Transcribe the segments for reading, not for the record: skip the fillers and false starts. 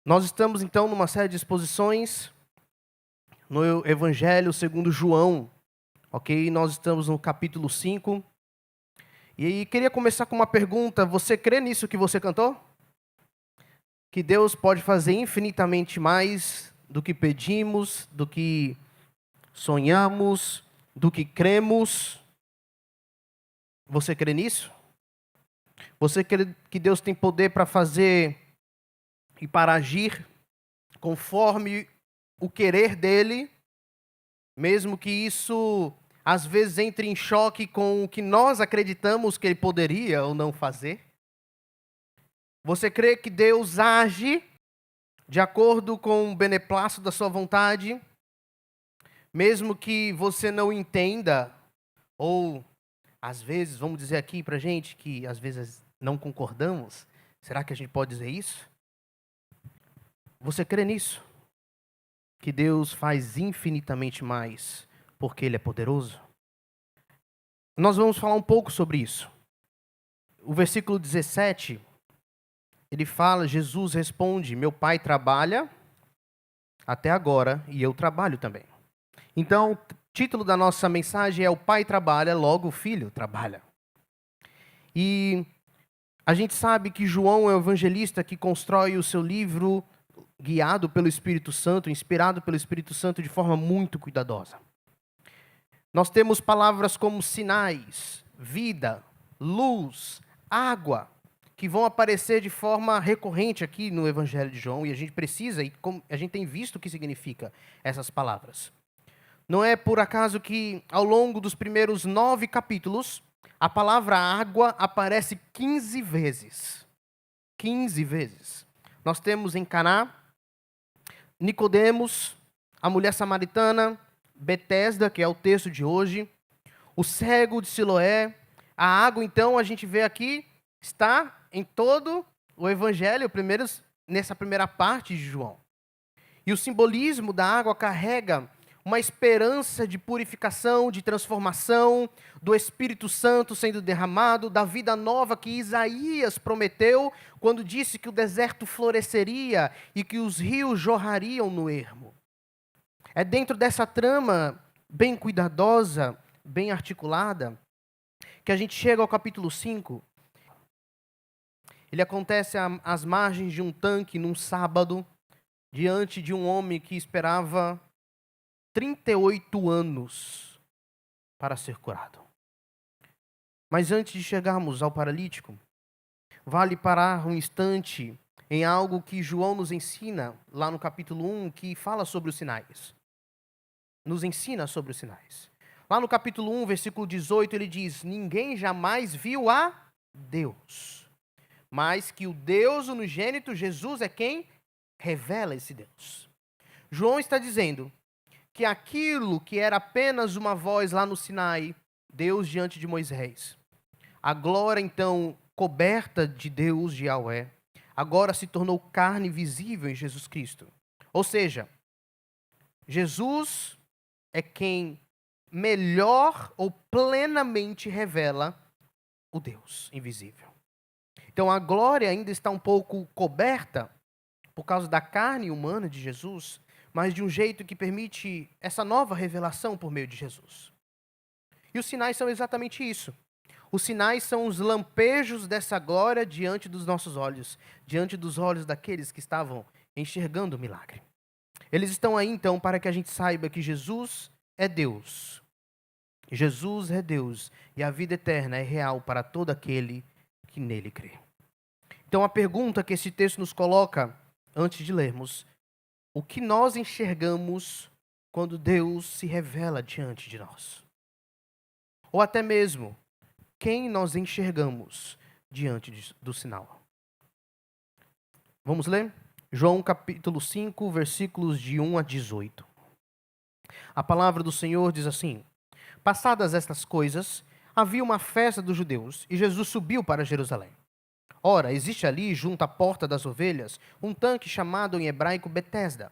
Nós estamos, então, numa série de exposições no Evangelho segundo João, ok? Nós estamos no capítulo 5. E aí, queria começar com uma pergunta. Você crê nisso que você cantou? Que Deus pode fazer infinitamente mais do que pedimos, do que sonhamos, do que cremos? Você crê nisso? Você crê que Deus tem poder para fazer e para agir conforme o querer dele, mesmo que isso às vezes entre em choque com o que nós acreditamos que ele poderia ou não fazer? Você crê que Deus age de acordo com o beneplácito da sua vontade, mesmo que você não entenda, ou às vezes, vamos dizer aqui pra gente que às vezes não concordamos? Será que a gente pode dizer isso? Você crê nisso? Que Deus faz infinitamente mais porque Ele é poderoso? Nós vamos falar um pouco sobre isso. O versículo 17, ele fala, Jesus responde: meu Pai trabalha até agora e eu trabalho também. Então, o título da nossa mensagem é: o Pai trabalha, logo o Filho trabalha. E a gente sabe que João é o evangelista que constrói o seu livro guiado pelo Espírito Santo, inspirado pelo Espírito Santo de forma muito cuidadosa. Nós temos palavras como sinais, vida, luz, água, que vão aparecer de forma recorrente aqui no Evangelho de João, e a gente precisa, e a gente tem visto o que significa essas palavras. Não é por acaso que ao longo dos primeiros 9 capítulos, a palavra água aparece 15 vezes. 15 vezes. Nós temos em Caná, Nicodemos, a mulher samaritana, Betesda, que é o texto de hoje, o cego de Siloé. A água, então, a gente vê aqui, está em todo o Evangelho, nessa primeira parte de João. E o simbolismo da água carrega uma esperança de purificação, de transformação, do Espírito Santo sendo derramado, da vida nova que Isaías prometeu quando disse que o deserto floresceria e que os rios jorrariam no ermo. É dentro dessa trama bem cuidadosa, bem articulada, que a gente chega ao capítulo 5. Ele acontece às margens de um tanque num sábado, diante de um homem que esperava 38 anos para ser curado. Mas antes de chegarmos ao paralítico, vale parar um instante em algo que João nos ensina, lá no capítulo 1, que fala sobre os sinais. Nos ensina sobre os sinais. Lá no capítulo 1, versículo 18, ele diz: ninguém jamais viu a Deus, mas que o Deus unigênito, Jesus, é quem revela esse Deus. João está dizendo que aquilo que era apenas uma voz lá no Sinai, Deus diante de Moisés, a glória então coberta de Deus, de Yahweh, agora se tornou carne visível em Jesus Cristo. Ou seja, Jesus é quem melhor ou plenamente revela o Deus invisível. Então a glória ainda está um pouco coberta por causa da carne humana de Jesus, mas de um jeito que permite essa nova revelação por meio de Jesus. E os sinais são exatamente isso. Os sinais são os lampejos dessa glória diante dos nossos olhos, diante dos olhos daqueles que estavam enxergando o milagre. Eles estão aí então para que a gente saiba que Jesus é Deus. Jesus é Deus e a vida eterna é real para todo aquele que nele crê. Então a pergunta que esse texto nos coloca, antes de lermos: o que nós enxergamos quando Deus se revela diante de nós? Ou até mesmo, quem nós enxergamos diante do sinal? Vamos ler? João capítulo 5, versículos de 1 a 18. A palavra do Senhor diz assim: passadas estas coisas, havia uma festa dos judeus, e Jesus subiu para Jerusalém. Ora, existe ali, junto à porta das ovelhas, um tanque chamado em hebraico Betesda,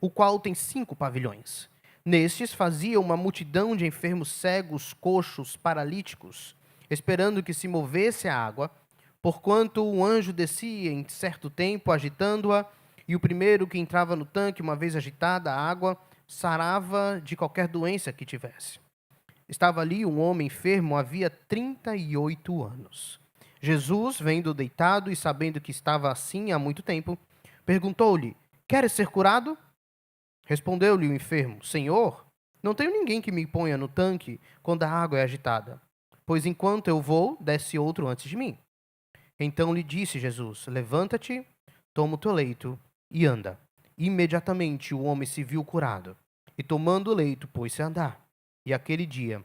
o qual tem 5 pavilhões. Nestes fazia uma multidão de enfermos cegos, coxos, paralíticos, esperando que se movesse a água, porquanto um anjo descia em certo tempo, agitando-a, E o primeiro que entrava no tanque, uma vez agitada a água, sarava de qualquer doença que tivesse. Estava ali um homem enfermo havia 38 anos. Jesus, vendo deitado e sabendo que estava assim há muito tempo, perguntou-lhe: Queres ser curado? Respondeu-lhe o enfermo: Senhor, não tenho ninguém que me ponha no tanque quando a água é agitada, pois enquanto eu vou, desce outro antes de mim. Então lhe disse Jesus: Levanta-te, toma o teu leito e anda. Imediatamente o homem se viu curado, e tomando o leito, pôs-se a andar. E aquele dia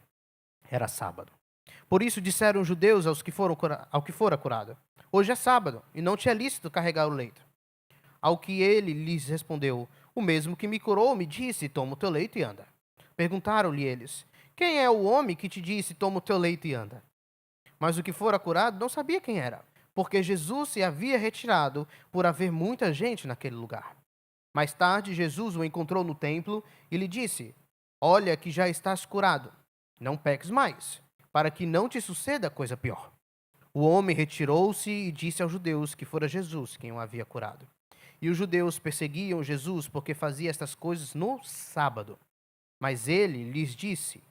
era sábado. Por isso disseram os judeus ao que fora curado: Hoje é sábado, e não te é lícito carregar o leito. Ao que ele lhes respondeu: O mesmo que me curou me disse: Toma o teu leito e anda. Perguntaram-lhe eles: Quem é o homem que te disse: Toma o teu leito e anda? Mas o que fora curado não sabia quem era, porque Jesus se havia retirado por haver muita gente naquele lugar. Mais tarde, Jesus o encontrou no templo e lhe disse: Olha que já estás curado, não peques mais, para que não te suceda coisa pior. O homem retirou-se e disse aos judeus que fora Jesus quem o havia curado. E os judeus perseguiam Jesus porque fazia estas coisas no sábado. Mas ele lhes disse: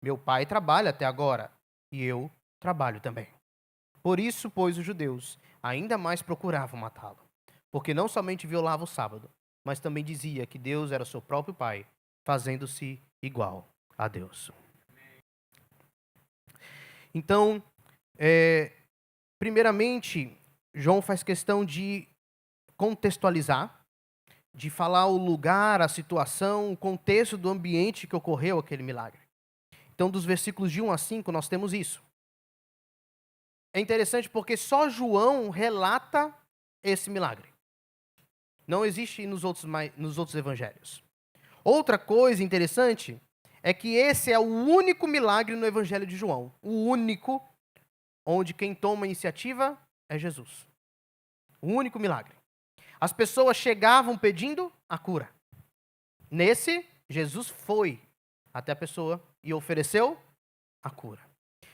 Meu pai trabalha até agora, e eu trabalho também. Por isso, pois, os judeus ainda mais procuravam matá-lo, porque não somente violava o sábado, mas também dizia que Deus era seu próprio pai, fazendo-se igual a Deus. Então, primeiramente, João faz questão de contextualizar, de falar o lugar, a situação, o contexto do ambiente que ocorreu aquele milagre. Então, dos versículos de 1 a 5, nós temos isso. É interessante porque só João relata esse milagre. Não existe nos outros evangelhos. Outra coisa interessante é que esse é o único milagre no evangelho de João. O único onde quem toma a iniciativa é Jesus. O único milagre. As pessoas chegavam pedindo a cura. Nesse, Jesus foi até a pessoa e ofereceu a cura.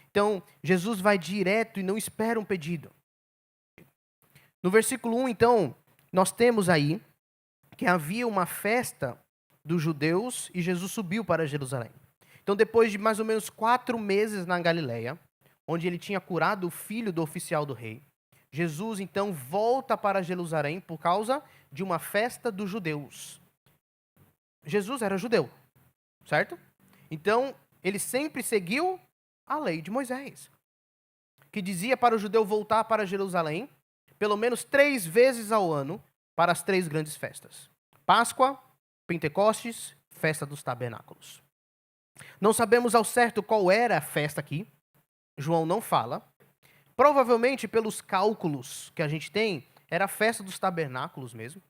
Então, Jesus vai direto e não espera um pedido. No versículo 1, então, nós temos aí que havia uma festa dos judeus e Jesus subiu para Jerusalém. Então, depois de mais ou menos 4 meses na Galileia, onde ele tinha curado o filho do oficial do rei, Jesus, então, volta para Jerusalém por causa de uma festa dos judeus. Jesus era judeu, certo? Então, ele sempre seguiu a lei de Moisés, que dizia para o judeu voltar para Jerusalém pelo menos 3 vezes ao ano para as 3 grandes festas: Páscoa, Pentecostes, Festa dos Tabernáculos. Não sabemos ao certo qual era a festa aqui, João não fala. Provavelmente, pelos cálculos que a gente tem, era a Festa dos Tabernáculos mesmo.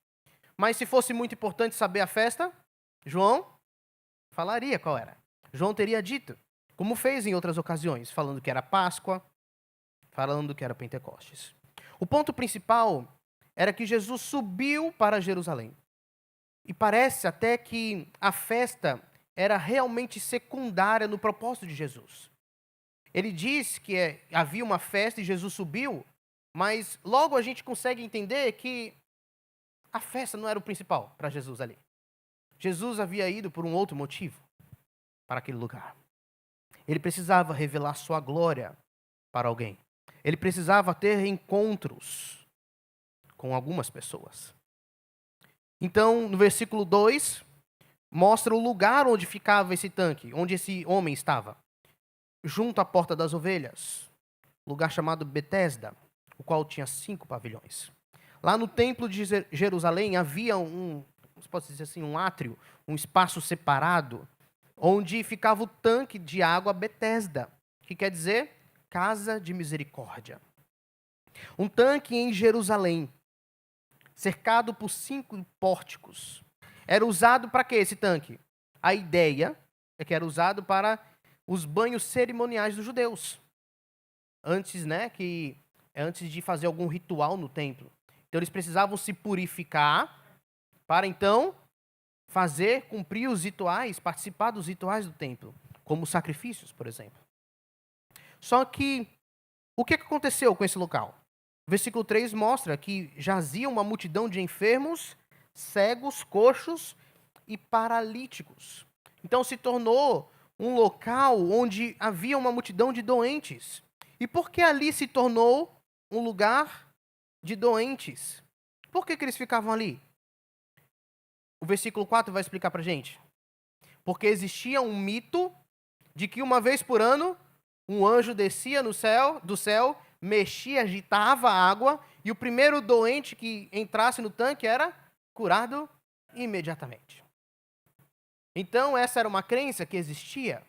Mas se fosse muito importante saber a festa, João falaria qual era. João teria dito, como fez em outras ocasiões, falando que era Páscoa, falando que era Pentecostes. O ponto principal era que Jesus subiu para Jerusalém. E parece até que a festa era realmente secundária no propósito de Jesus. Ele diz que havia uma festa e Jesus subiu, mas logo a gente consegue entender que a festa não era o principal para Jesus ali. Jesus havia ido por um outro motivo para aquele lugar. Ele precisava revelar sua glória para alguém. Ele precisava ter encontros com algumas pessoas. Então, no versículo 2, mostra o lugar onde ficava esse tanque, onde esse homem estava. Junto à porta das ovelhas, lugar chamado Betesda, o qual tinha 5 pavilhões. Lá no templo de Jerusalém havia pode dizer assim, um átrio, um espaço separado, onde ficava o tanque de água Betesda, que quer dizer casa de misericórdia. Um tanque em Jerusalém, cercado por 5 pórticos. Era usado para quê esse tanque? A ideia é que era usado para os banhos cerimoniais dos judeus. Antes de fazer algum ritual no templo. Então eles precisavam se purificar para então cumprir os rituais, participar dos rituais do templo, como sacrifícios, por exemplo. Só que, o que aconteceu com esse local? O versículo 3 mostra que jazia uma multidão de enfermos cegos, coxos e paralíticos. Então se tornou um local onde havia uma multidão de doentes. E por que ali se tornou um lugar de doentes? Por que eles ficavam ali? O versículo 4 vai explicar para a gente. Porque existia um mito de que uma vez por ano um anjo descia do céu, mexia, agitava a água, e o primeiro doente que entrasse no tanque era curado imediatamente. Então, essa era uma crença que existia,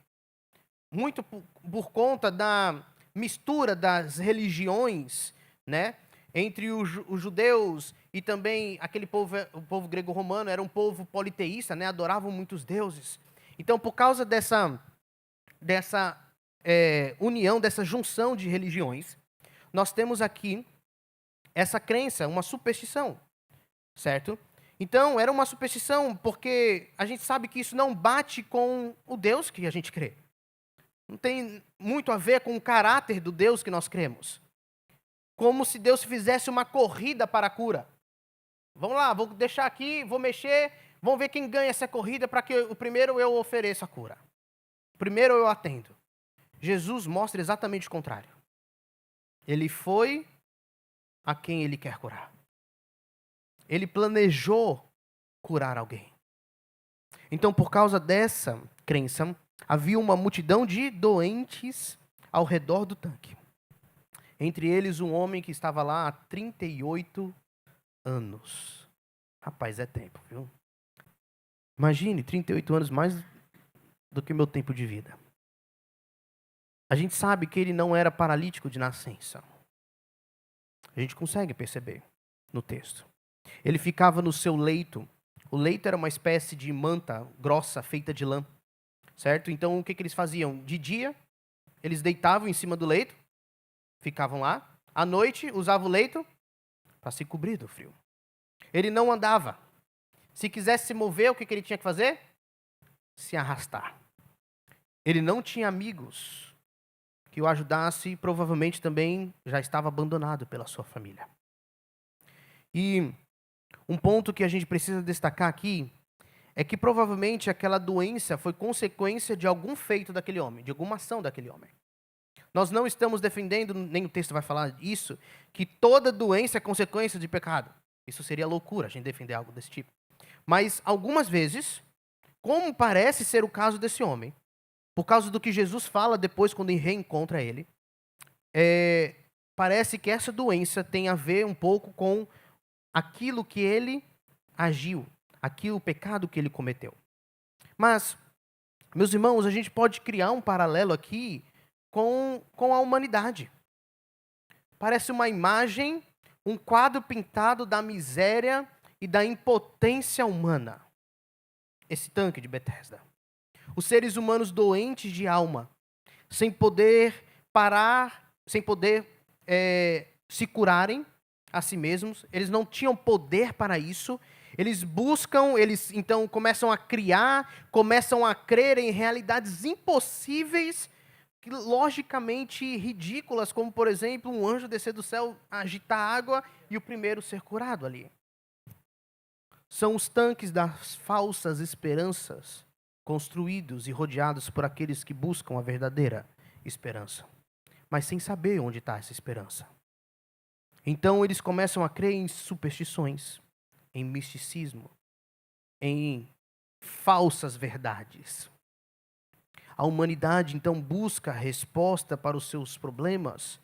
muito por conta da mistura das religiões, né, entre os judeus e também aquele povo, o povo grego-romano, era um povo politeísta, né, adoravam muitos deuses. Então, por causa dessa união, dessa junção de religiões, nós temos aqui essa crença, uma superstição, certo? Então, era uma superstição porque a gente sabe que isso não bate com o Deus que a gente crê. Não tem muito a ver com o caráter do Deus que nós cremos. Como se Deus fizesse uma corrida para a cura. Vamos lá, vou deixar aqui, vou mexer, vamos ver quem ganha essa corrida para que o primeiro eu ofereça a cura. Primeiro eu atendo. Jesus mostra exatamente o contrário. Ele foi a quem ele quer curar. Ele planejou curar alguém. Então, por causa dessa crença, havia uma multidão de doentes ao redor do tanque. Entre eles, um homem que estava lá há 38 anos. Rapaz, é tempo, viu? Imagine, 38 anos, mais do que o meu tempo de vida. A gente sabe que ele não era paralítico de nascença. A gente consegue perceber no texto. Ele ficava no seu leito. O leito era uma espécie de manta grossa feita de lã, certo? Então o que eles faziam? De dia, eles deitavam em cima do leito, ficavam lá. À noite, usavam o leito para se cobrir do frio. Ele não andava. Se quisesse se mover, o que ele tinha que fazer? Se arrastar. Ele não tinha amigos que o ajudasse, provavelmente também já estava abandonado pela sua família. E um ponto que a gente precisa destacar aqui é que provavelmente aquela doença foi consequência de algum feito daquele homem, de alguma ação daquele homem. Nós não estamos defendendo, nem o texto vai falar isso, que toda doença é consequência de pecado. Isso seria loucura, a gente defender algo desse tipo. Mas algumas vezes, como parece ser o caso desse homem, por causa do que Jesus fala depois quando reencontra ele, parece que essa doença tem a ver um pouco com aquilo que ele agiu, o pecado que ele cometeu. Mas, meus irmãos, a gente pode criar um paralelo aqui com a humanidade. Parece uma imagem, um quadro pintado da miséria e da impotência humana. Esse tanque de Betesda. Os seres humanos doentes de alma, sem poder parar, sem poder se curarem a si mesmos, eles não tinham poder para isso, eles buscam, eles então começam a criar, começam a crer em realidades impossíveis, logicamente ridículas, como por exemplo um anjo descer do céu, agitar água e o primeiro ser curado ali. São os tanques das falsas esperanças, construídos e rodeados por aqueles que buscam a verdadeira esperança, mas sem saber onde está essa esperança. Então eles começam a crer em superstições, em misticismo, em falsas verdades. A humanidade então busca resposta para os seus problemas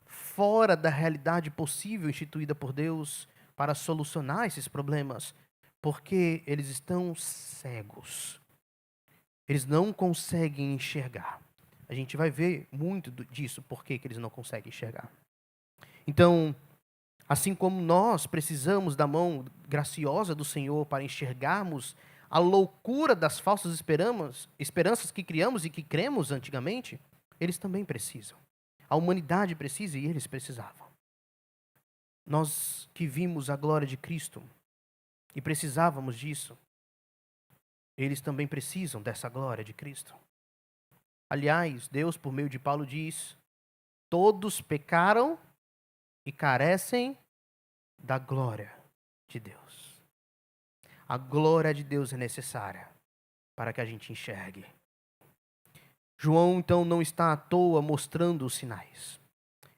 fora da realidade possível instituída por Deus para solucionar esses problemas, porque eles estão cegos. Eles não conseguem enxergar. A gente vai ver muito disso, por que eles não conseguem enxergar. Então, assim como nós precisamos da mão graciosa do Senhor para enxergarmos a loucura das falsas esperanças que criamos e que cremos antigamente, eles também precisam. A humanidade precisa e eles precisavam. Nós que vimos a glória de Cristo e precisávamos disso, eles também precisam dessa glória de Cristo. Aliás, Deus, por meio de Paulo, diz: todos pecaram e carecem da glória de Deus. A glória de Deus é necessária para que a gente enxergue. João, então, não está à toa mostrando os sinais.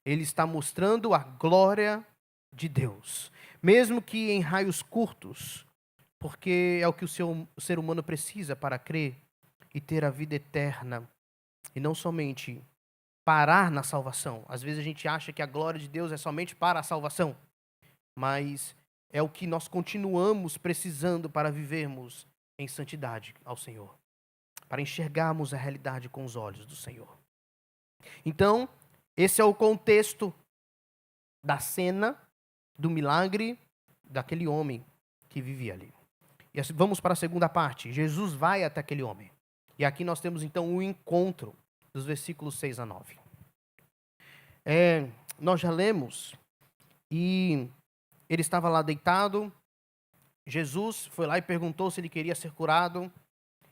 Ele está mostrando a glória de Deus. Mesmo que em raios curtos, porque é o que o ser humano precisa para crer e ter a vida eterna. E não somente parar na salvação. Às vezes a gente acha que a glória de Deus é somente para a salvação. Mas é o que nós continuamos precisando para vivermos em santidade ao Senhor. Para enxergarmos a realidade com os olhos do Senhor. Então, esse é o contexto da cena, do milagre daquele homem que vivia ali. E assim, vamos para a segunda parte. Jesus vai até aquele homem. E aqui nós temos então o encontro dos versículos 6 a 9. Nós já lemos e ele estava lá deitado. Jesus foi lá e perguntou se ele queria ser curado.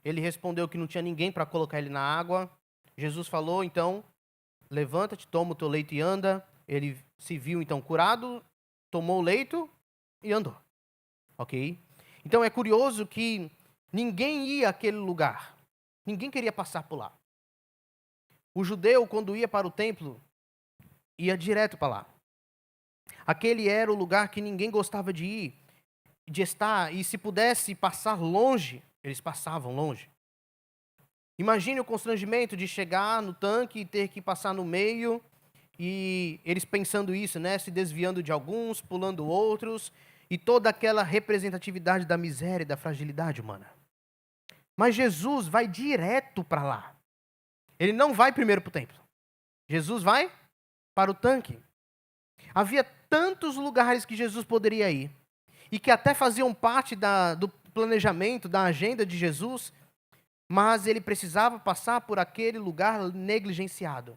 Ele respondeu que não tinha ninguém para colocar ele na água. Jesus falou, então, levanta-te, toma o teu leito e anda. Ele se viu, então, curado, tomou o leito e andou. Ok? Então, é curioso que ninguém ia àquele lugar. Ninguém queria passar por lá. O judeu, quando ia para o templo, ia direto para lá. Aquele era o lugar que ninguém gostava de ir, de estar, e se pudesse passar longe, eles passavam longe. Imagine o constrangimento de chegar no tanque e ter que passar no meio, e eles pensando isso, né? Se desviando de alguns, pulando outros, e toda aquela representatividade da miséria e da fragilidade humana. Mas Jesus vai direto para lá. Ele não vai primeiro para o templo. Jesus vai para o tanque. Havia tantos lugares que Jesus poderia ir, e que até faziam parte do planejamento, da agenda de Jesus, mas ele precisava passar por aquele lugar negligenciado.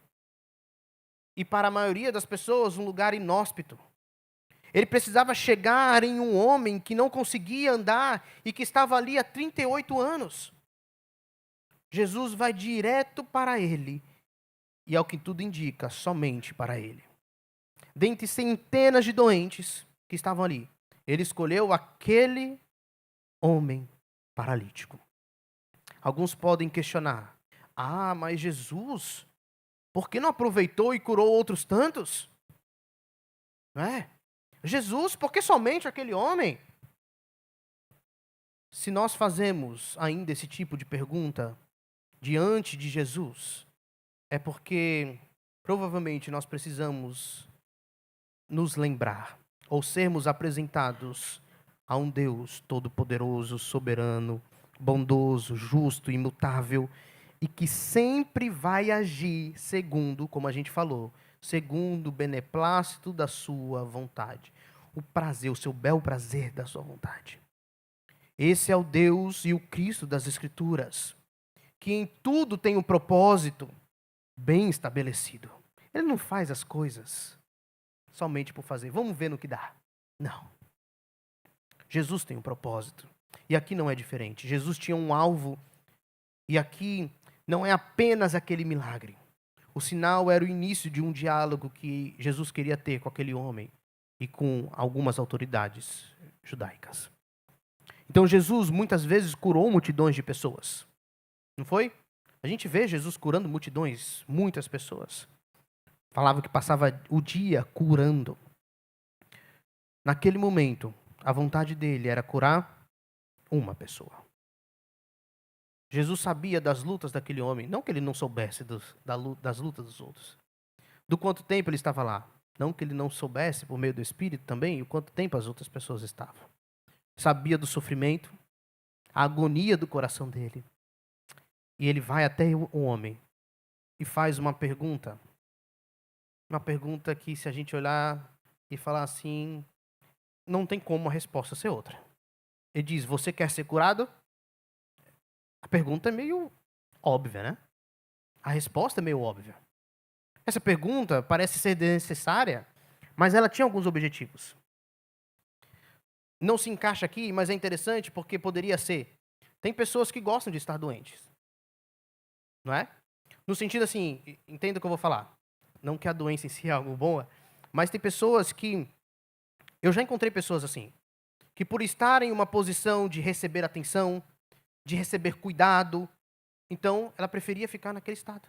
E para a maioria das pessoas, um lugar inóspito. Ele precisava chegar em um homem que não conseguia andar e que estava ali há 38 anos. Jesus vai direto para ele, e ao que tudo indica, somente para ele. Dentre centenas de doentes que estavam ali, ele escolheu aquele homem paralítico. Alguns podem questionar: mas Jesus, por que não aproveitou e curou outros tantos? Não é? Jesus, por que somente aquele homem? Se nós fazemos ainda esse tipo de pergunta diante de Jesus, é porque provavelmente nós precisamos nos lembrar, ou sermos apresentados a um Deus todo-poderoso, soberano, bondoso, justo, imutável, e que sempre vai agir segundo, como a gente falou, segundo o beneplácito da sua vontade. O prazer, o seu bel prazer da sua vontade. Esse é o Deus e o Cristo das Escrituras, que em tudo tem um propósito bem estabelecido. Ele não faz as coisas somente por fazer. Vamos ver no que dá. Não. Jesus tem um propósito. E aqui não é diferente. Jesus tinha um alvo. E aqui não é apenas aquele milagre. O sinal era o início de um diálogo que Jesus queria ter com aquele homem e com algumas autoridades judaicas. Então Jesus muitas vezes curou multidões de pessoas. Não foi? A gente vê Jesus curando multidões, muitas pessoas. Falava que passava o dia curando. Naquele momento, a vontade dele era curar uma pessoa. Jesus sabia das lutas daquele homem, não que ele não soubesse das lutas dos outros. Do quanto tempo ele estava lá. Não que ele não soubesse, por meio do Espírito também, o quanto tempo as outras pessoas estavam. Sabia do sofrimento, a agonia do coração dele. E ele vai até o homem e faz uma pergunta. Uma pergunta que, se a gente olhar e falar assim, não tem como a resposta ser outra. Ele diz: você quer ser curado? A pergunta é meio óbvia, né? A resposta é meio óbvia. Essa pergunta parece ser desnecessária, mas ela tinha alguns objetivos. Não se encaixa aqui, mas é interessante porque poderia ser. Tem pessoas que gostam de estar doentes. Não é? No sentido assim, entenda o que eu vou falar. Não que a doença em si é algo boa, mas tem pessoas que... Eu já encontrei pessoas assim, que por estar em uma posição de receber atenção, de receber cuidado, então ela preferia ficar naquele estado.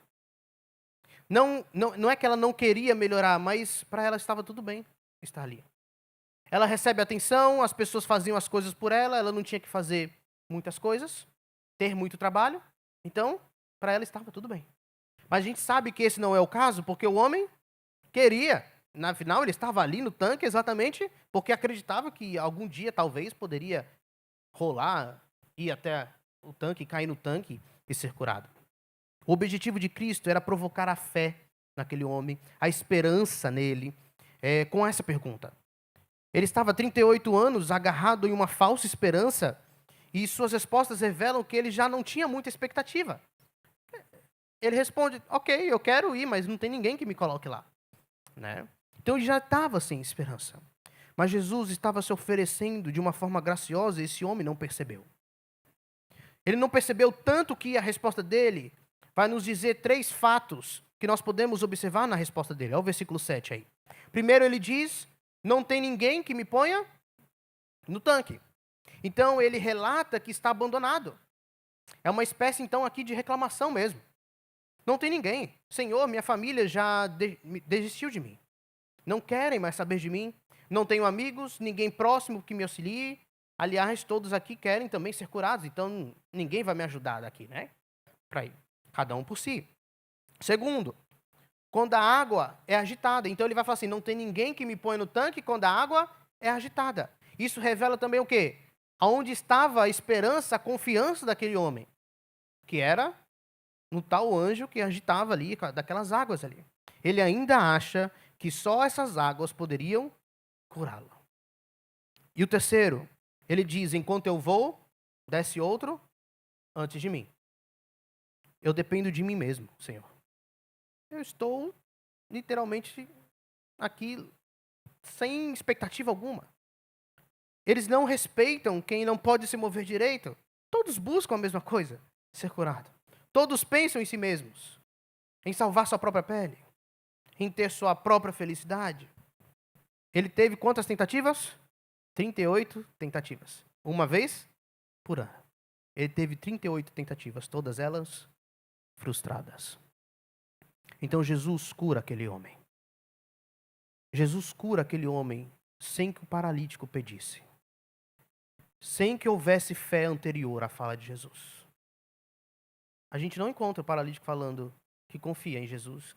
Não é que ela não queria melhorar, mas para ela estava tudo bem estar ali. Ela recebe atenção, as pessoas faziam as coisas por ela, ela não tinha que fazer muitas coisas, ter muito trabalho, então para ela estava tudo bem. Mas a gente sabe que esse não é o caso, porque o homem queria. Na final, ele estava ali no tanque exatamente porque acreditava que algum dia, talvez, poderia rolar, ir até o tanque, cair no tanque e ser curado. O objetivo de Cristo era provocar a fé naquele homem, a esperança nele, com essa pergunta. Ele estava há 38 anos agarrado em uma falsa esperança e suas respostas revelam que ele já não tinha muita expectativa. Ele responde, ok, eu quero ir, mas não tem ninguém que me coloque lá. Né? Então ele já estava sem esperança. Mas Jesus estava se oferecendo de uma forma graciosa e esse homem não percebeu. Ele não percebeu tanto que a resposta dele vai nos dizer 3 fatos que nós podemos observar na resposta dele. Olha o versículo 7 aí. Primeiro ele diz, não tem ninguém que me ponha no tanque. Então ele relata que está abandonado. É uma espécie então aqui de reclamação mesmo. Não tem ninguém. Senhor, minha família já desistiu de mim. Não querem mais saber de mim. Não tenho amigos, ninguém próximo que me auxilie. Aliás, todos aqui querem também ser curados, então ninguém vai me ajudar daqui, né? Para ir. Cada um por si. Segundo, quando a água é agitada. Então ele vai falar assim, não tem ninguém que me ponha no tanque quando a água é agitada. Isso revela também o quê? Aonde estava a esperança, a confiança daquele homem. Que era no tal anjo que agitava ali, daquelas águas ali. Ele ainda acha que só essas águas poderiam curá-lo. E o terceiro, ele diz, enquanto eu vou, desce outro antes de mim. Eu dependo de mim mesmo, Senhor. Eu estou literalmente aqui sem expectativa alguma. Eles não respeitam quem não pode se mover direito. Todos buscam a mesma coisa, ser curado. Todos pensam em si mesmos, em salvar sua própria pele, em ter sua própria felicidade. Ele teve quantas tentativas? 38 tentativas. Uma vez por ano. Ele teve 38 tentativas, todas elas frustradas. Então Jesus cura aquele homem. Jesus cura aquele homem sem que o paralítico pedisse. Sem que houvesse fé anterior à fala de Jesus. A gente não encontra o paralítico falando que confia em Jesus,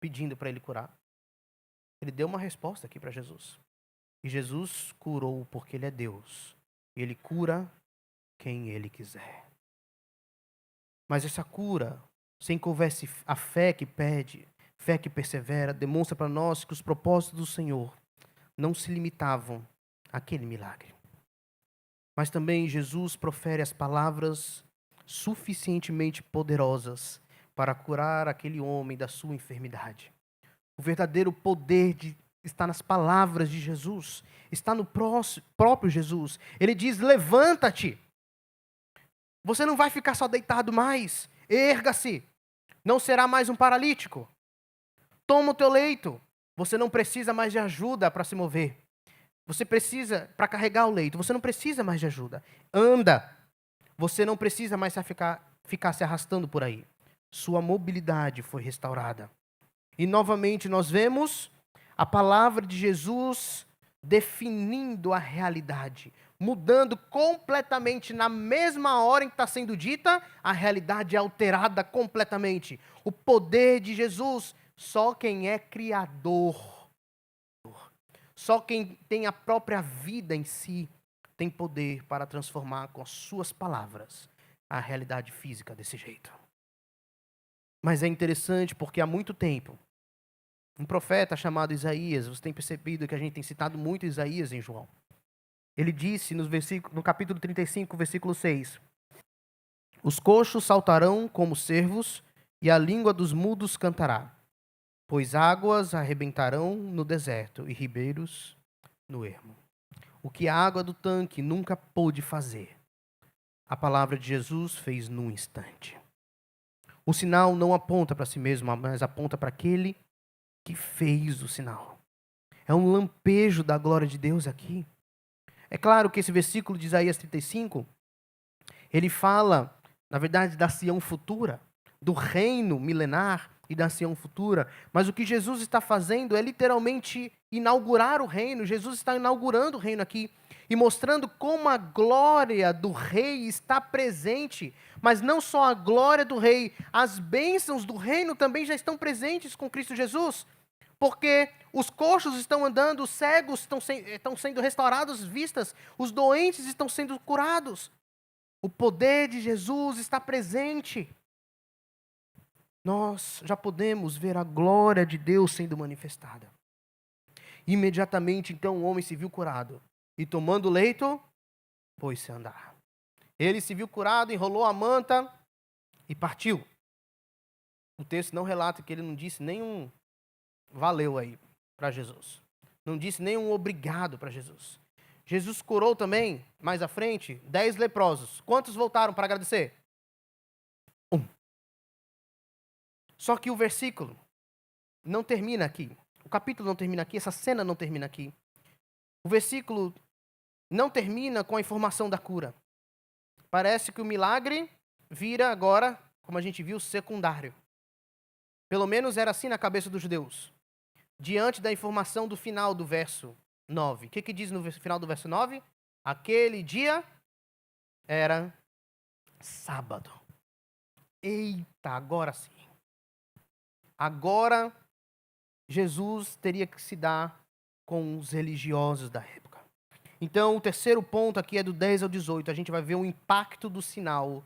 pedindo para ele curar. Ele deu uma resposta aqui para Jesus. E Jesus curou porque ele é Deus. E ele cura quem ele quiser. Mas essa cura, sem que houvesse a fé que pede, fé que persevera, demonstra para nós que os propósitos do Senhor não se limitavam àquele milagre. Mas também Jesus profere as palavras suficientemente poderosas para curar aquele homem da sua enfermidade. O verdadeiro poder está nas palavras de Jesus, está no próprio Jesus. Ele diz, levanta-te. Você não vai ficar só deitado mais. Erga-se. Não será mais um paralítico. Toma o teu leito. Você não precisa mais de ajuda para se mover. Você precisa, para carregar o leito, você não precisa mais de ajuda. Anda. Você não precisa mais ficar se arrastando por aí. Sua mobilidade foi restaurada. E novamente nós vemos a palavra de Jesus definindo a realidade. Mudando completamente na mesma hora em que está sendo dita, a realidade é alterada completamente. O poder de Jesus, só quem é criador, só quem tem a própria vida em si, tem poder para transformar com as suas palavras a realidade física desse jeito. Mas é interessante porque há muito tempo, um profeta chamado Isaías, você tem percebido que a gente tem citado muito Isaías em João. Ele disse no capítulo 35, versículo 6, os coxos saltarão como cervos e a língua dos mudos cantará, pois águas arrebentarão no deserto e ribeiros no ermo. O que a água do tanque nunca pôde fazer, a palavra de Jesus fez num instante. O sinal não aponta para si mesmo, mas aponta para aquele que fez o sinal. É um lampejo da glória de Deus aqui. É claro que esse versículo de Isaías 35, ele fala, na verdade, da Sião futura, do reino milenar e da Sião futura. Mas o que Jesus está fazendo é literalmente inaugurar o reino. Jesus está inaugurando o reino aqui e mostrando como a glória do rei está presente. Mas não só a glória do rei, as bênçãos do reino também já estão presentes com Cristo Jesus. Porque os coxos estão andando, os cegos estão sendo restaurados, vistas, os doentes estão sendo curados. O poder de Jesus está presente. Nós já podemos ver a glória de Deus sendo manifestada. Imediatamente, então, o homem se viu curado. E tomando o leito, pôs-se a andar. Ele se viu curado, enrolou a manta e partiu. O texto não relata que ele não disse nenhum valeu aí para Jesus. Não disse nenhum obrigado para Jesus. Jesus curou também, mais à frente, 10 leprosos. Quantos voltaram para agradecer? 1. Só que o versículo não termina aqui. O capítulo não termina aqui, essa cena não termina aqui. O versículo não termina com a informação da cura. Parece que o milagre vira agora, como a gente viu, secundário. Pelo menos era assim na cabeça dos judeus. Diante da informação do final do verso 9. O que diz no final do verso 9? Aquele dia era sábado. Eita, agora sim. Agora Jesus teria que se dar com os religiosos da época. Então, o terceiro ponto aqui é do 10 ao 18. A gente vai ver o impacto do sinal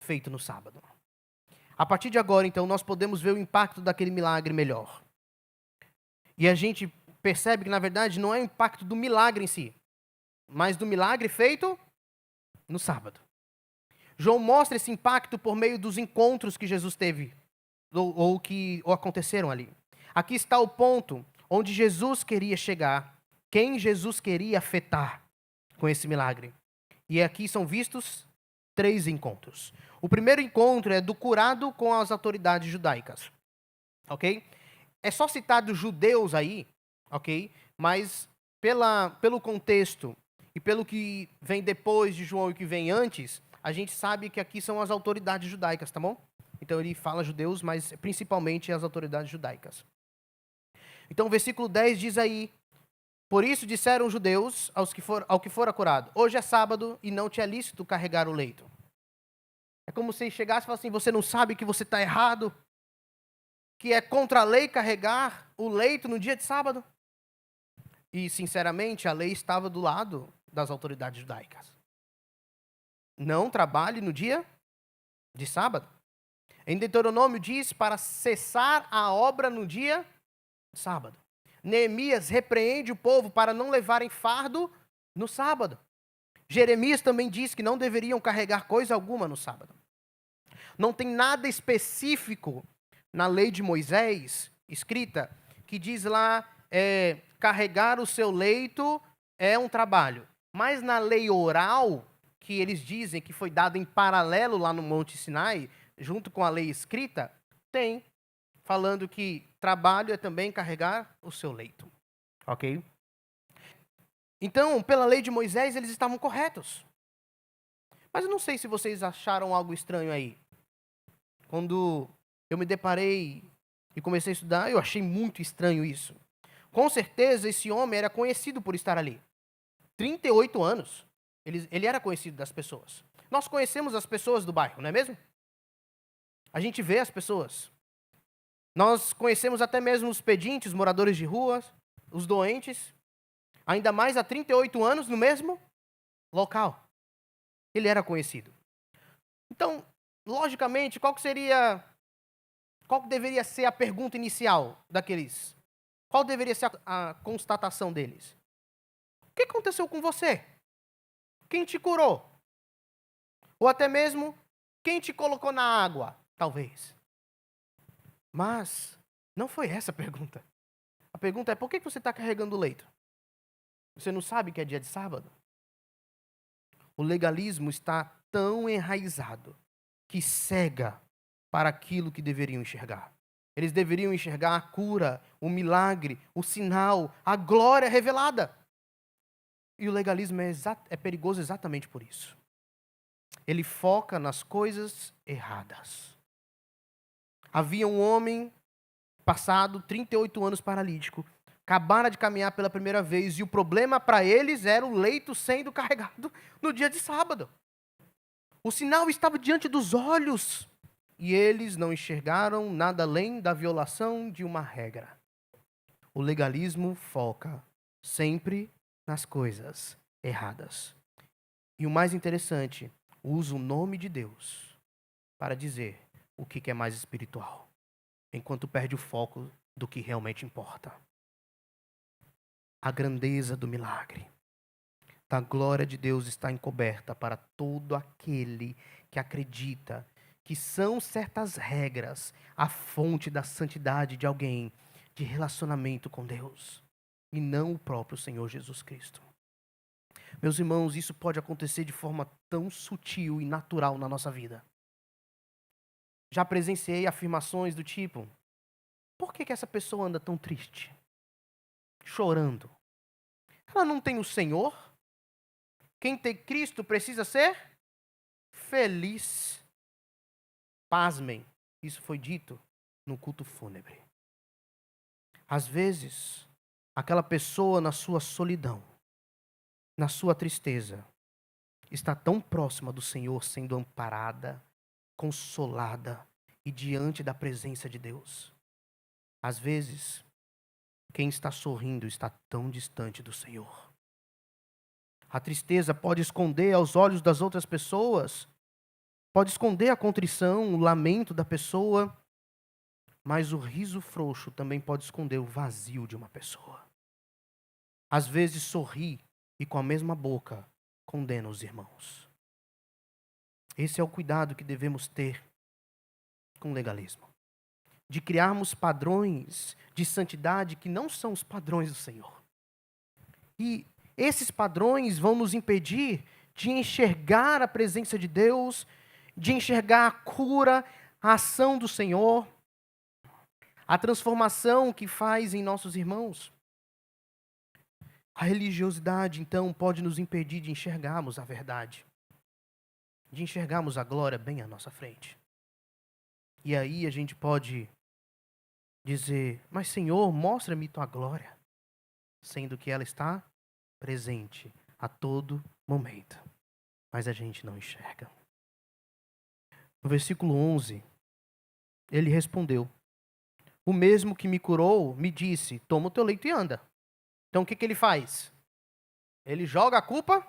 feito no sábado. A partir de agora, então, nós podemos ver o impacto daquele milagre melhor. E a gente percebe que, na verdade, não é o impacto do milagre em si, mas do milagre feito no sábado. João mostra esse impacto por meio dos encontros que Jesus teve, ou que aconteceram ali. Aqui está o ponto onde Jesus queria chegar, quem Jesus queria afetar com esse milagre. E aqui são vistos 3 encontros. O primeiro encontro é do curado com as autoridades judaicas. Ok? É só citado judeus aí, ok? Mas pelo contexto e pelo que vem depois de João e que vem antes, a gente sabe que aqui são as autoridades judaicas, tá bom? Então ele fala judeus, mas principalmente as autoridades judaicas. Então o versículo 10 diz aí: por isso disseram os judeus ao que fora curado: hoje é sábado e não te é lícito carregar o leito. É como se chegasse e falasse assim: você não sabe que você está errado? Que é contra a lei carregar o leito no dia de sábado? E, sinceramente, a lei estava do lado das autoridades judaicas. Não trabalhe no dia de sábado. Em Deuteronômio diz para cessar a obra no dia de sábado. Neemias repreende o povo para não levarem fardo no sábado. Jeremias também diz que não deveriam carregar coisa alguma no sábado. Não tem nada específico na lei de Moisés, escrita, que diz lá, carregar o seu leito é um trabalho. Mas na lei oral, que eles dizem que foi dada em paralelo lá no Monte Sinai, junto com a lei escrita, tem, falando que trabalho é também carregar o seu leito. Ok? Então, pela lei de Moisés, eles estavam corretos. Mas eu não sei se vocês acharam algo estranho aí. Quando eu me deparei e comecei a estudar, eu achei muito estranho isso. Com certeza, esse homem era conhecido por estar ali. 38 anos. Ele era conhecido das pessoas. Nós conhecemos as pessoas do bairro, não é mesmo? A gente vê as pessoas. Nós conhecemos até mesmo os pedintes, os moradores de ruas, os doentes. Ainda mais há 38 anos no mesmo local. Ele era conhecido. Então, logicamente, qual deveria ser a pergunta inicial daqueles? Qual deveria ser a constatação deles? O que aconteceu com você? Quem te curou? Ou até mesmo, quem te colocou na água? Talvez. Mas não foi essa a pergunta. A pergunta é: por que você está carregando o leito? Você não sabe que é dia de sábado? O legalismo está tão enraizado que cega para aquilo que deveriam enxergar. Eles deveriam enxergar a cura, o milagre, o sinal, a glória revelada. E o legalismo é perigoso exatamente por isso. Ele foca nas coisas erradas. Havia um homem passado 38 anos paralítico, acabara de caminhar pela primeira vez, e o problema para eles era o leito sendo carregado no dia de sábado. O sinal estava diante dos olhos, e eles não enxergaram nada além da violação de uma regra. O legalismo foca sempre nas coisas erradas. E o mais interessante, usa o nome de Deus para dizer o que é mais espiritual, enquanto perde o foco do que realmente importa. A grandeza do milagre, da glória de Deus está encoberta para todo aquele que acredita que são certas regras a fonte da santidade de alguém, de relacionamento com Deus, e não o próprio Senhor Jesus Cristo. Meus irmãos, isso pode acontecer de forma tão sutil e natural na nossa vida. Já presenciei afirmações do tipo: por que essa pessoa anda tão triste? Chorando. Ela não tem o Senhor? Quem tem Cristo precisa ser feliz. Pasmem, isso foi dito no culto fúnebre. Às vezes, aquela pessoa na sua solidão, na sua tristeza, está tão próxima do Senhor, sendo amparada, consolada e diante da presença de Deus. Às vezes, quem está sorrindo está tão distante do Senhor. A tristeza pode esconder aos olhos das outras pessoas, pode esconder a contrição, o lamento da pessoa, mas o riso frouxo também pode esconder o vazio de uma pessoa. Às vezes sorri e com a mesma boca condena os irmãos. Esse é o cuidado que devemos ter com o legalismo. De criarmos padrões de santidade que não são os padrões do Senhor. E esses padrões vão nos impedir de enxergar a presença de Deus, de enxergar a cura, a ação do Senhor, a transformação que faz em nossos irmãos. A religiosidade, então, pode nos impedir de enxergarmos a verdade, de enxergarmos a glória bem à nossa frente. E aí a gente pode dizer: mas Senhor, mostra-me tua glória, sendo que ela está presente a todo momento, mas a gente não enxerga. No versículo 11, ele respondeu: o mesmo que me curou me disse, toma o teu leito e anda. Então o que ele faz? Ele joga a culpa,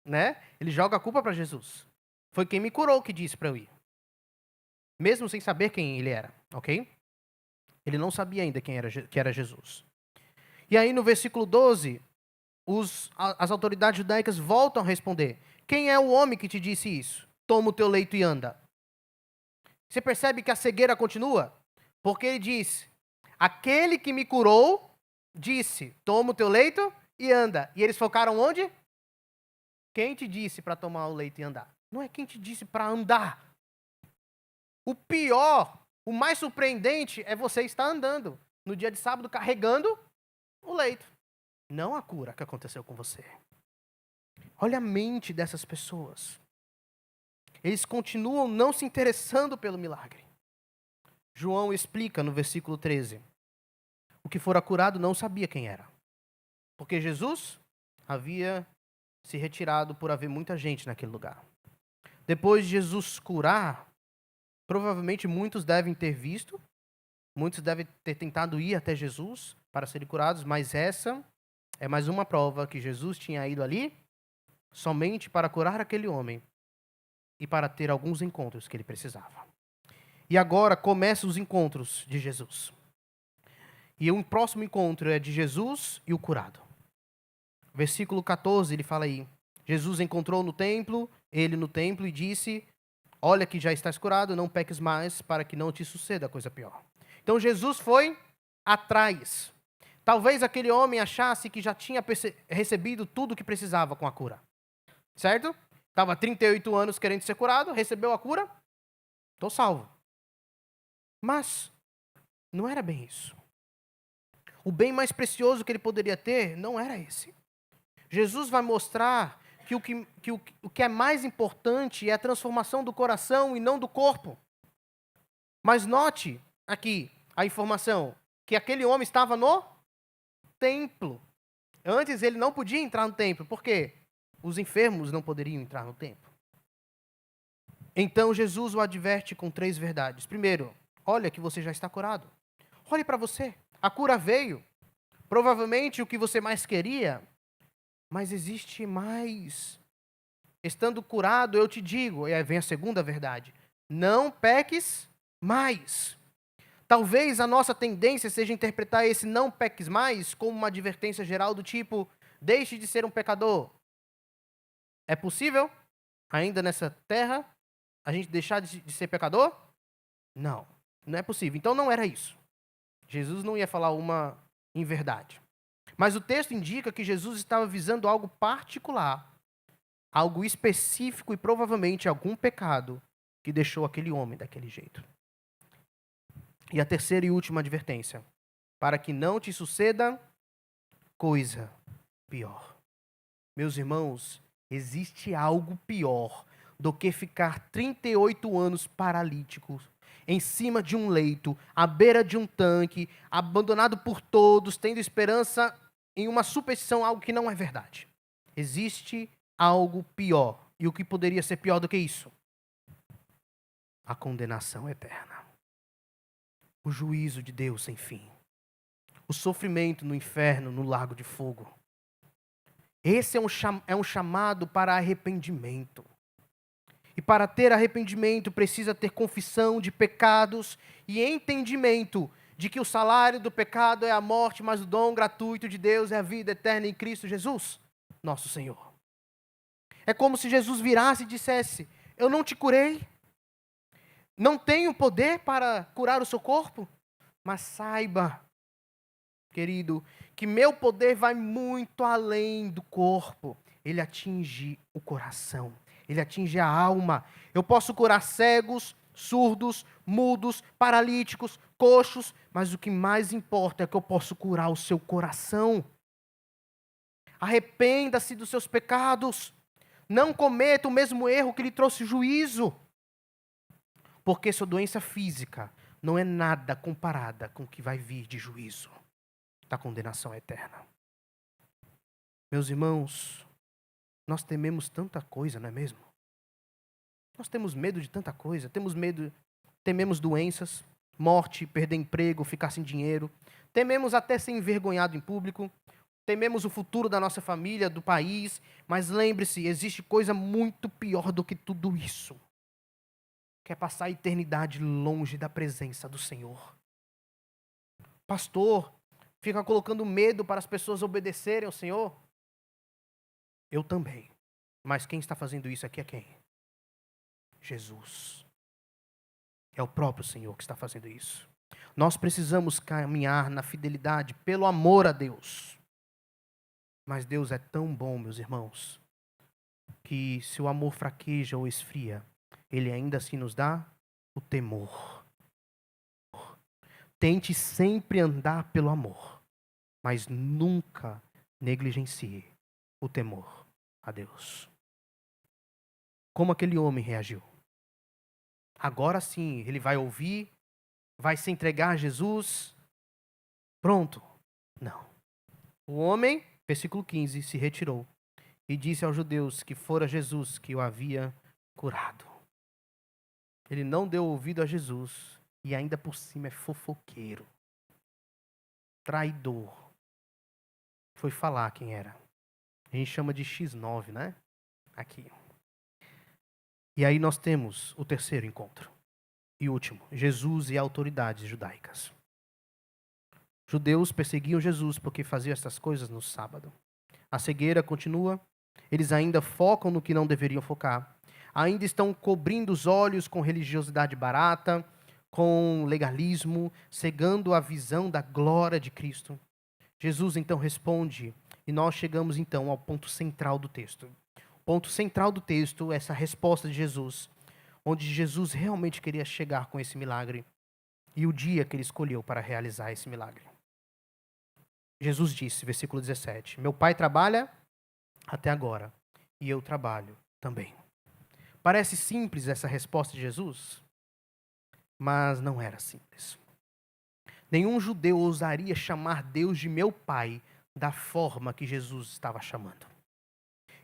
né? Ele joga a culpa para Jesus. Foi quem me curou que disse para eu ir. Mesmo sem saber quem ele era, ok? Ele não sabia ainda que era Jesus. E aí no versículo 12, as autoridades judaicas voltam a responder: quem é o homem que te disse isso? Toma o teu leito e anda. Você percebe que a cegueira continua? Porque ele diz: aquele que me curou disse, toma o teu leito e anda. E eles focaram onde? Quem te disse para tomar o leito e andar? Não é quem te disse para andar. O pior, o mais surpreendente é você estar andando no dia de sábado carregando o leito. Não a cura que aconteceu com você. Olha a mente dessas pessoas. Eles continuam não se interessando pelo milagre. João explica no versículo 13. O que fora curado não sabia quem era. Porque Jesus havia se retirado por haver muita gente naquele lugar. Depois de Jesus curar, provavelmente muitos devem ter visto, muitos devem ter tentado ir até Jesus para serem curados, mas essa é mais uma prova que Jesus tinha ido ali somente para curar aquele homem e para ter alguns encontros que ele precisava. E agora começam os encontros de Jesus. E um próximo encontro é de Jesus e o curado. Versículo 14, ele fala aí: Jesus encontrou ele no templo e disse: olha que já estás curado, não peques mais para que não te suceda coisa pior. Então Jesus foi atrás. Talvez aquele homem achasse que já tinha recebido tudo o que precisava com a cura. Certo? Estava 38 anos querendo ser curado, recebeu a cura, estou salvo. Mas não era bem isso. O bem mais precioso que ele poderia ter não era esse. Jesus vai mostrar que o que é mais importante é a transformação do coração e não do corpo. Mas note aqui a informação, que aquele homem estava no templo. Antes ele não podia entrar no templo. Por quê? Os enfermos não poderiam entrar no templo. Então Jesus o adverte com 3 verdades. Primeiro, olha que você já está curado. Olhe para você. A cura veio. Provavelmente o que você mais queria. Mas existe mais. Estando curado, eu te digo. E aí vem a segunda verdade. Não peques mais. Talvez a nossa tendência seja interpretar esse não peques mais como uma advertência geral do tipo, deixe de ser um pecador. É possível, ainda nessa terra, a gente deixar de ser pecador? Não, não é possível. Então não era isso. Jesus não ia falar uma inverdade. Mas o texto indica que Jesus estava visando algo particular, algo específico e provavelmente algum pecado que deixou aquele homem daquele jeito. E a terceira e última advertência, para que não te suceda coisa pior. Meus irmãos, existe algo pior do que ficar 38 anos paralítico, em cima de um leito, à beira de um tanque, abandonado por todos, tendo esperança em uma superstição, algo que não é verdade. Existe algo pior. E o que poderia ser pior do que isso? A condenação eterna. O juízo de Deus sem fim. O sofrimento no inferno, no lago de fogo. Esse é um chamado para arrependimento. E para ter arrependimento precisa ter confissão de pecados e entendimento de que o salário do pecado é a morte, mas o dom gratuito de Deus é a vida eterna em Cristo Jesus, nosso Senhor. É como se Jesus virasse e dissesse, eu não te curei, não tenho poder para curar o seu corpo, mas saiba, querido, que meu poder vai muito além do corpo. Ele atinge o coração, ele atinge a alma. Eu posso curar cegos, surdos, mudos, paralíticos, coxos, mas o que mais importa é que eu posso curar o seu coração. Arrependa-se dos seus pecados. Não cometa o mesmo erro que lhe trouxe juízo. Porque sua doença física não é nada comparada com o que vai vir de juízo, da condenação eterna. Meus irmãos, nós tememos tanta coisa, não é mesmo? Nós temos medo de tanta coisa, tememos doenças, morte, perder emprego, ficar sem dinheiro, tememos até ser envergonhado em público, tememos o futuro da nossa família, do país, mas lembre-se, existe coisa muito pior do que tudo isso, que é passar a eternidade longe da presença do Senhor. Pastor, fica colocando medo para as pessoas obedecerem ao Senhor? Eu também. Mas quem está fazendo isso aqui é quem? Jesus. É o próprio Senhor que está fazendo isso. Nós precisamos caminhar na fidelidade pelo amor a Deus. Mas Deus é tão bom, meus irmãos, que se o amor fraqueja ou esfria, Ele ainda assim nos dá o temor. Tente sempre andar pelo amor, mas nunca negligencie o temor a Deus. Como aquele homem reagiu? Agora sim, ele vai ouvir, vai se entregar a Jesus. Pronto. Não. O homem, versículo 15, se retirou e disse aos judeus que fora Jesus que o havia curado. Ele não deu ouvido a Jesus e ainda por cima é fofoqueiro, traidor. Foi falar quem era. A gente chama de X9, né? Aqui. E aí nós temos o terceiro encontro. E último, Jesus e autoridades judaicas. Judeus perseguiam Jesus porque faziam essas coisas no sábado. A cegueira continua. Eles ainda focam no que não deveriam focar. Ainda estão cobrindo os olhos com religiosidade barata, com legalismo, cegando a visão da glória de Cristo. Jesus então responde, e nós chegamos então ao ponto central do texto. O ponto central do texto é essa resposta de Jesus, onde Jesus realmente queria chegar com esse milagre, e o dia que ele escolheu para realizar esse milagre. Jesus disse, versículo 17, meu Pai trabalha até agora, e eu trabalho também. Parece simples essa resposta de Jesus, mas não era simples. Nenhum judeu ousaria chamar Deus de meu pai da forma que Jesus estava chamando.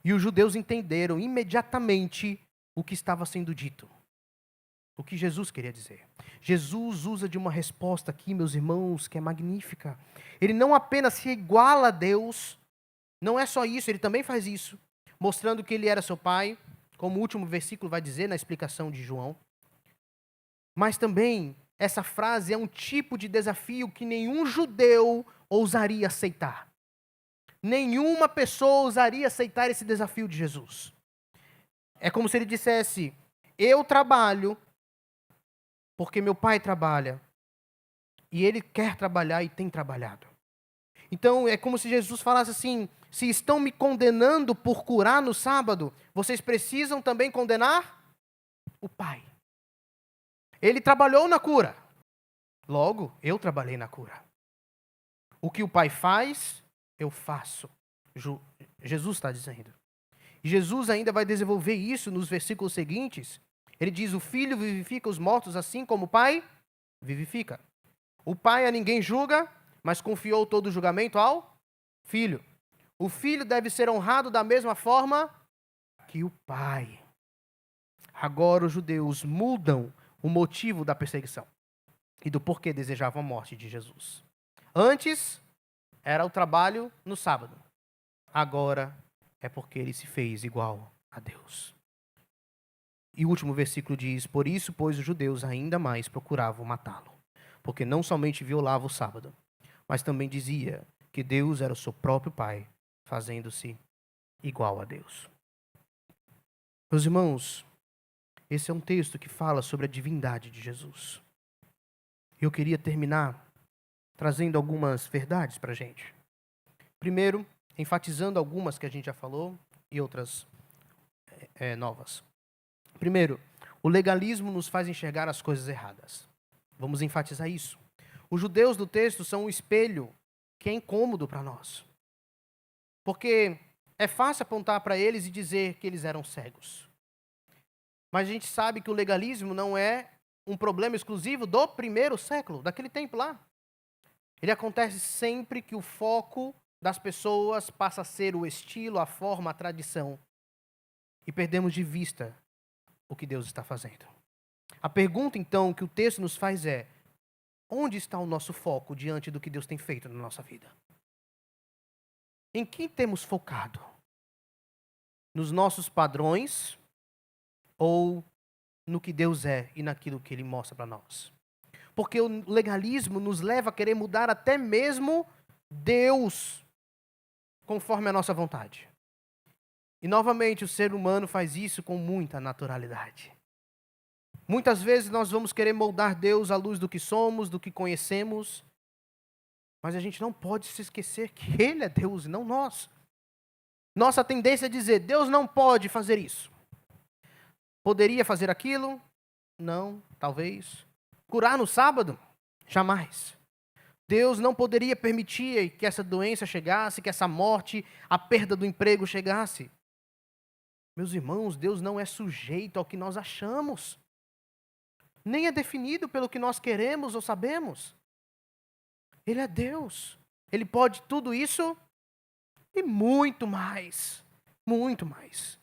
E os judeus entenderam imediatamente o que estava sendo dito. O que Jesus queria dizer. Jesus usa de uma resposta aqui, meus irmãos, que é magnífica. Ele não apenas se iguala a Deus, não é só isso, ele também faz isso, mostrando que ele era seu pai, como o último versículo vai dizer na explicação de João. Mas também, essa frase é um tipo de desafio que nenhum judeu ousaria aceitar. Nenhuma pessoa ousaria aceitar esse desafio de Jesus. É como se ele dissesse: eu trabalho porque meu pai trabalha. E ele quer trabalhar e tem trabalhado. Então é como se Jesus falasse assim: se estão me condenando por curar no sábado, vocês precisam também condenar o pai. Ele trabalhou na cura. Logo, eu trabalhei na cura. O que o pai faz, eu faço. Jesus está dizendo. E Jesus ainda vai desenvolver isso nos versículos seguintes. Ele diz: o filho vivifica os mortos assim como o pai vivifica. O pai a ninguém julga, mas confiou todo o julgamento ao filho. O filho deve ser honrado da mesma forma que o pai. Agora os judeus mudam o motivo da perseguição e do porquê desejavam a morte de Jesus. Antes era o trabalho no sábado. Agora é porque ele se fez igual a Deus. E o último versículo diz: por isso, pois, os judeus ainda mais procuravam matá-lo, porque não somente violava o sábado, mas também dizia que Deus era o seu próprio Pai, fazendo-se igual a Deus. Meus irmãos, esse é um texto que fala sobre a divindade de Jesus. Eu queria terminar trazendo algumas verdades para a gente. Primeiro, enfatizando algumas que a gente já falou e outras novas. Primeiro, o legalismo nos faz enxergar as coisas erradas. Vamos enfatizar isso. Os judeus do texto são um espelho que é incômodo para nós. Porque é fácil apontar para eles e dizer que eles eram cegos. Mas a gente sabe que o legalismo não é um problema exclusivo do primeiro século, daquele tempo lá. Ele acontece sempre que o foco das pessoas passa a ser o estilo, a forma, a tradição. E perdemos de vista o que Deus está fazendo. A pergunta, então, que o texto nos faz é: onde está o nosso foco diante do que Deus tem feito na nossa vida? Em que temos focado? Nos nossos padrões ou no que Deus é e naquilo que Ele mostra para nós? Porque o legalismo nos leva a querer mudar até mesmo Deus conforme a nossa vontade. E novamente o ser humano faz isso com muita naturalidade. Muitas vezes nós vamos querer moldar Deus à luz do que somos, do que conhecemos, mas a gente não pode se esquecer que Ele é Deus e não nós. Nossa tendência é dizer: Deus não pode fazer isso. Poderia fazer aquilo? Não, talvez. Curar no sábado? Jamais. Deus não poderia permitir que essa doença chegasse, que essa morte, a perda do emprego chegasse. Meus irmãos, Deus não é sujeito ao que nós achamos. Nem é definido pelo que nós queremos ou sabemos. Ele é Deus. Ele pode tudo isso e muito mais. Muito mais.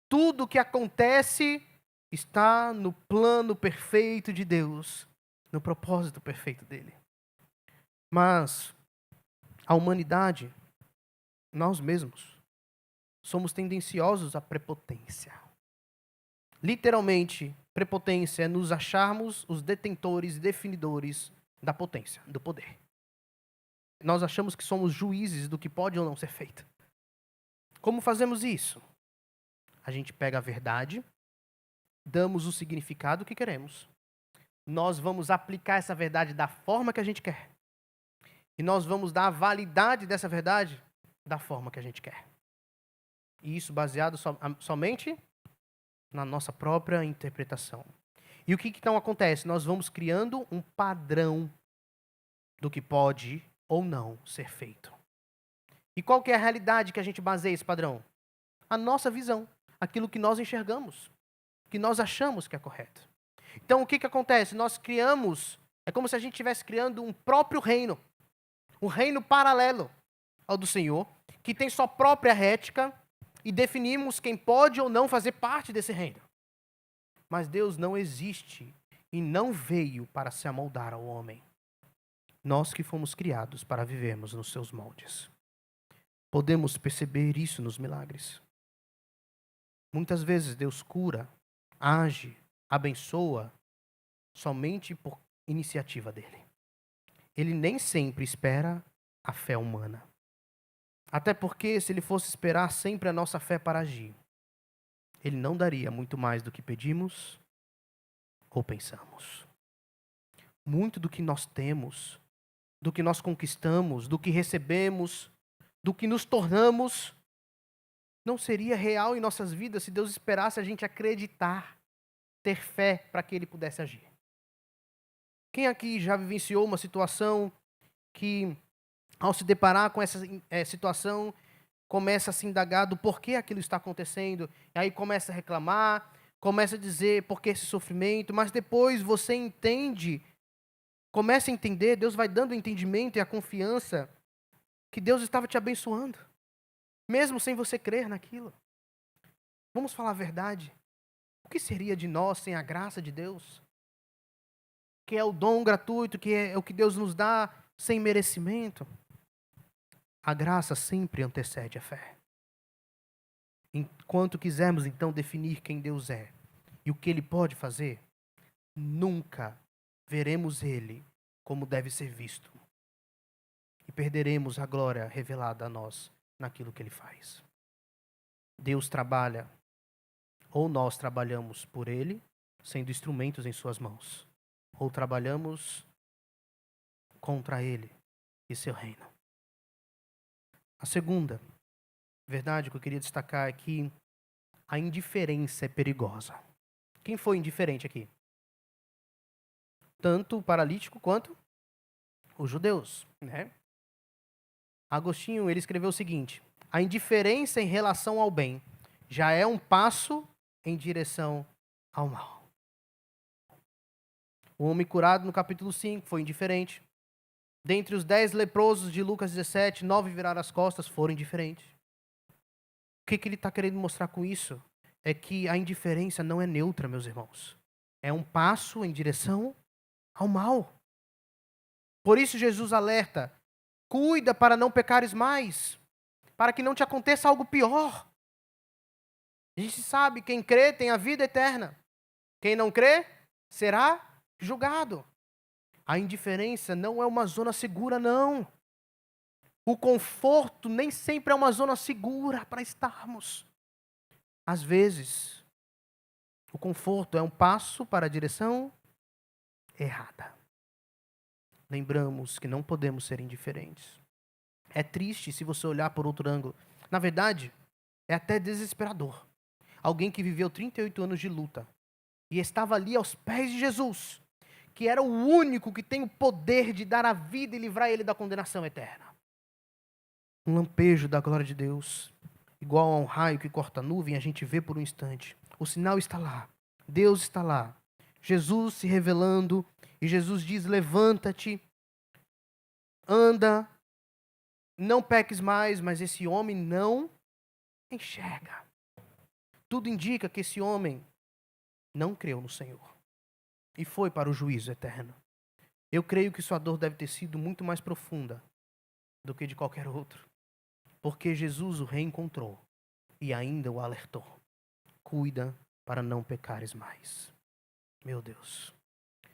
Tudo o que acontece está no plano perfeito de Deus, no propósito perfeito dele. Mas a humanidade, nós mesmos, somos tendenciosos à prepotência. Literalmente, prepotência é nos acharmos os detentores e definidores da potência, do poder. Nós achamos que somos juízes do que pode ou não ser feito. Como fazemos isso? A gente pega a verdade, damos o significado que queremos. Nós vamos aplicar essa verdade da forma que a gente quer. E nós vamos dar a validade dessa verdade da forma que a gente quer. E isso baseado somente na nossa própria interpretação. E o que então acontece? Nós vamos criando um padrão do que pode ou não ser feito. E qual que é a realidade que a gente baseia esse padrão? A nossa visão, aquilo que nós enxergamos, que nós achamos que é correto. Então, o que acontece? Nós criamos, é como se a gente estivesse criando um próprio reino, um reino paralelo ao do Senhor, que tem sua própria ética, e definimos quem pode ou não fazer parte desse reino. Mas Deus não existe e não veio para se amoldar ao homem. Nós que fomos criados para vivermos nos seus moldes. Podemos perceber isso nos milagres. Muitas vezes Deus cura, age, abençoa, somente por iniciativa dele. Ele nem sempre espera a fé humana. Até porque, se ele fosse esperar sempre a nossa fé para agir, ele não daria muito mais do que pedimos ou pensamos. Muito do que nós temos, do que nós conquistamos, do que recebemos, do que nos tornamos, não seria real em nossas vidas se Deus esperasse a gente acreditar, ter fé para que ele pudesse agir. Quem aqui já vivenciou uma situação que, ao se deparar com essa situação, começa a se indagar do porquê aquilo está acontecendo, e aí começa a reclamar, começa a dizer por que esse sofrimento, mas depois você entende, começa a entender, Deus vai dando o entendimento e a confiança que Deus estava te abençoando, mesmo sem você crer naquilo. Vamos falar a verdade. O que seria de nós sem a graça de Deus? Que é o dom gratuito, que é o que Deus nos dá sem merecimento. A graça sempre antecede a fé. Enquanto quisermos então definir quem Deus é e o que Ele pode fazer, nunca veremos Ele como deve ser visto. E perderemos a glória revelada a nós naquilo que Ele faz. Deus trabalha, ou nós trabalhamos por Ele, sendo instrumentos em suas mãos, ou trabalhamos contra Ele e seu reino. A segunda verdade que eu queria destacar é que a indiferença é perigosa. Quem foi indiferente aqui? Tanto o paralítico quanto os judeus, né? Agostinho, ele escreveu o seguinte: a indiferença em relação ao bem já é um passo em direção ao mal. O homem curado no capítulo 5 foi indiferente. Dentre os 10 leprosos de Lucas 17, 9 viraram as costas, foram indiferentes. O que ele está querendo mostrar com isso? É que a indiferença não é neutra, meus irmãos. É um passo em direção ao mal. Por isso Jesus alerta: cuida para não pecares mais, para que não te aconteça algo pior. A gente sabe, quem crê tem a vida eterna. Quem não crê, será julgado. A indiferença não é uma zona segura, não. O conforto nem sempre é uma zona segura para estarmos. Às vezes, o conforto é um passo para a direção errada. Lembramos que não podemos ser indiferentes. É triste se você olhar por outro ângulo. Na verdade, é até desesperador. Alguém que viveu 38 anos de luta e estava ali aos pés de Jesus, que era o único que tem o poder de dar a vida e livrar ele da condenação eterna. Um lampejo da glória de Deus, igual a um raio que corta a nuvem, a gente vê por um instante. O sinal está lá. Deus está lá. Jesus se revelando, e Jesus diz: levanta-te, anda, não peques mais, mas esse homem não enxerga. Tudo indica que esse homem não creu no Senhor e foi para o juízo eterno. Eu creio que sua dor deve ter sido muito mais profunda do que de qualquer outro, porque Jesus o reencontrou e ainda o alertou: cuida para não pecares mais. Meu Deus.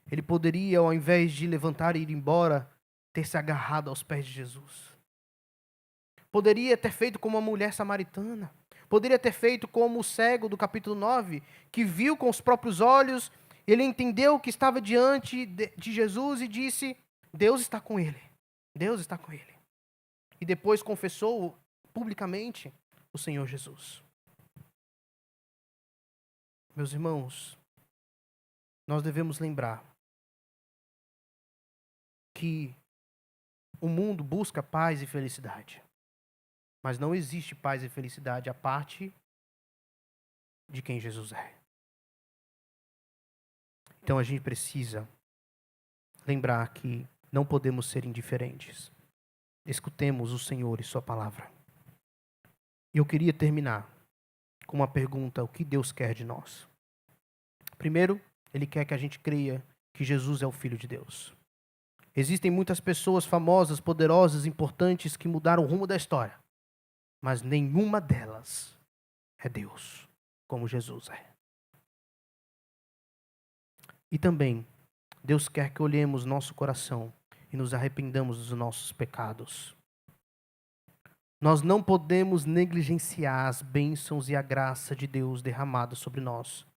Ele poderia, ao invés de levantar e ir embora, ter se agarrado aos pés de Jesus. Poderia ter feito como a mulher samaritana. Poderia ter feito como o cego do capítulo 9, que viu com os próprios olhos, ele entendeu que estava diante de Jesus e disse: Deus está com ele. Deus está com ele. E depois confessou publicamente o Senhor Jesus. Meus irmãos, nós devemos lembrar que o mundo busca paz e felicidade. Mas não existe paz e felicidade a parte de quem Jesus é. Então a gente precisa lembrar que não podemos ser indiferentes. Escutemos o Senhor e sua palavra. E eu queria terminar com uma pergunta: o que Deus quer de nós? Primeiro, Ele quer que a gente creia que Jesus é o Filho de Deus. Existem muitas pessoas famosas, poderosas, importantes que mudaram o rumo da história, mas nenhuma delas é Deus, como Jesus é. E também, Deus quer que olhemos nosso coração e nos arrependamos dos nossos pecados. Nós não podemos negligenciar as bênçãos e a graça de Deus derramada sobre nós,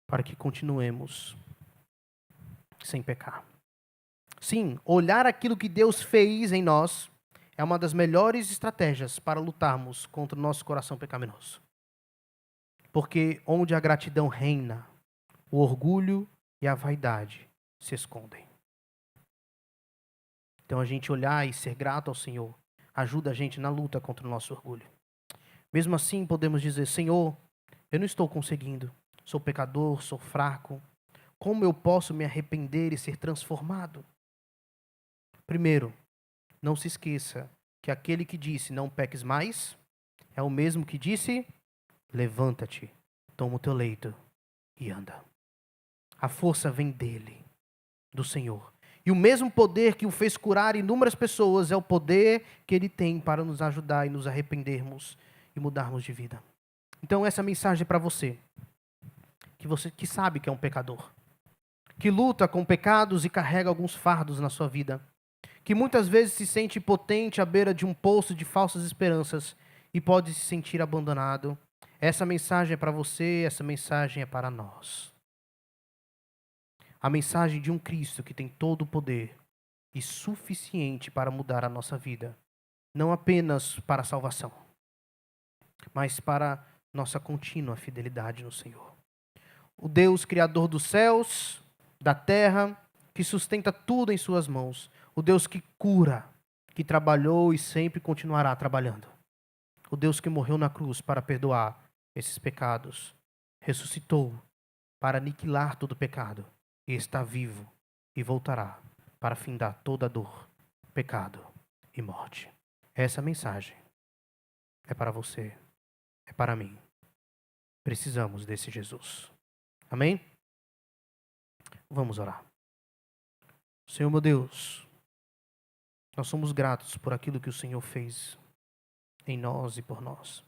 para que continuemos sem pecar. Sim, olhar aquilo que Deus fez em nós é uma das melhores estratégias para lutarmos contra o nosso coração pecaminoso. Porque onde a gratidão reina, o orgulho e a vaidade se escondem. Então a gente olhar e ser grato ao Senhor ajuda a gente na luta contra o nosso orgulho. Mesmo assim, podemos dizer: Senhor, eu não estou conseguindo. Sou pecador, sou fraco. Como eu posso me arrepender e ser transformado? Primeiro, não se esqueça que aquele que disse não peques mais é o mesmo que disse: levanta-te, toma o teu leito e anda. A força vem dele, do Senhor. E o mesmo poder que o fez curar inúmeras pessoas é o poder que ele tem para nos ajudar e nos arrependermos e mudarmos de vida. Então essa mensagem é para você que sabe que é um pecador, que luta com pecados e carrega alguns fardos na sua vida, que muitas vezes se sente impotente à beira de um poço de falsas esperanças e pode se sentir abandonado. Essa mensagem é para você, essa mensagem é para nós. A mensagem de um Cristo que tem todo o poder e suficiente para mudar a nossa vida, não apenas para a salvação, mas para nossa contínua fidelidade no Senhor. O Deus criador dos céus, da terra, que sustenta tudo em suas mãos. O Deus que cura, que trabalhou e sempre continuará trabalhando. O Deus que morreu na cruz para perdoar esses pecados. Ressuscitou para aniquilar todo pecado. E está vivo e voltará para findar toda dor, pecado e morte. Essa mensagem é para você, é para mim. Precisamos desse Jesus. Amém? Vamos orar. Senhor meu Deus, nós somos gratos por aquilo que o Senhor fez em nós e por nós.